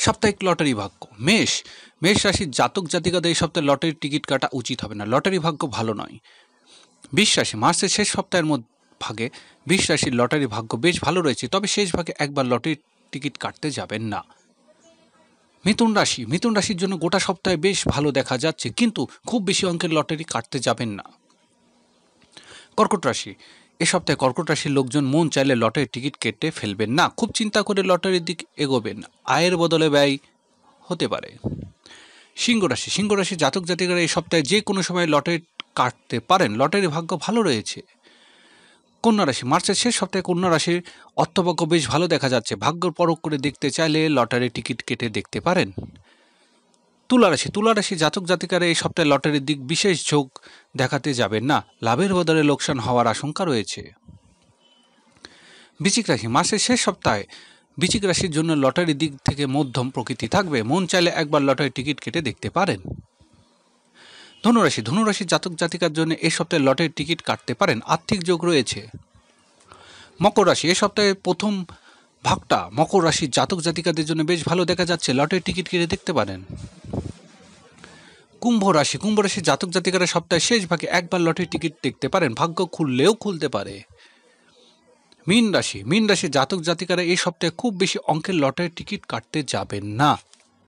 সাপ্তাহিক লটারি ভাগ্য। মেষ মেষ রাশির জাতক জাতিকাদের এই সপ্তাহে লটারির টিকিট কাটা উচিত হবে না, লটারি ভাগ্য ভালো নয়। বৃষ রাশি মাসের শেষ সপ্তাহের ভাগে বৃষ রাশির লটারি ভাগ্য বেশ ভালো রয়েছে, তবে শেষ ভাগে একবার লটারির টিকিট কাটতে যাবেন না। মিথুন রাশির জন্য গোটা সপ্তাহে বেশ ভালো দেখা যাচ্ছে, কিন্তু খুব বেশি অঙ্কের লটারি কাটতে যাবেন না। কর্কট রাশি এ সপ্তাহে কর্কট রাশির লোকজন মন চাইলে লটারির টিকিট কেটে ফেলবেন না, খুব চিন্তা করে লটারির দিক এগোবেন, আয়ের বদলে ব্যয় হতে পারে। সিংহ রাশি জাতক জাতিকারা এই সপ্তাহে যে কোনো সময় লটারি কাটতে পারেন, লটারি ভাগ্য ভালো রয়েছে। কন্যা রাশি মার্চের শেষ সপ্তাহে কন্যা রাশির অর্থভাগ্য বেশ ভালো দেখা যাচ্ছে, ভাগ্যর পরখ করে দেখতে চাইলে লটারি টিকিট কেটে দেখতে পারেন। তুলা রাশি জাতক জাতিকারা এই সপ্তাহে লটারির দিক বিশেষ ঝোঁক দেখাতে যাবেন না, লাভের বদলে লোকসান হওয়ার আশঙ্কা রয়েছে। বৃশ্চিক রাশি মাসের শেষ সপ্তাহে বৃশ্চিক রাশির জন্য লটারির দিক থেকে মধ্যম প্রকৃতি থাকবে, মন চাইলে একবার লটারির টিকিট কেটে দেখতে পারেন। ধনুরাশির জাতক জাতিকার জন্য এই সপ্তাহে লটারির টিকিট কাটতে পারেন, আর্থিক যোগ রয়েছে। মকর রাশি এই সপ্তাহে প্রথম ভাগটা মকর রাশির জাতক জাতিকাদের জন্য বেশ ভালো দেখা যাচ্ছে, লটারির টিকিট কেটে দেখতে পারেন। কুম্ভ রাশির জাতক জাতিকারা সপ্তাহের শেষ ভাগে একবার লটারির টিকিট দেখতে পারেন, ভাগ্য খুললেও খুলতে পারে। মীন রাশির জাতক জাতিকারা এই সপ্তাহে খুব বেশি অঙ্কের লটারির টিকিট কাটতে যাবেন না।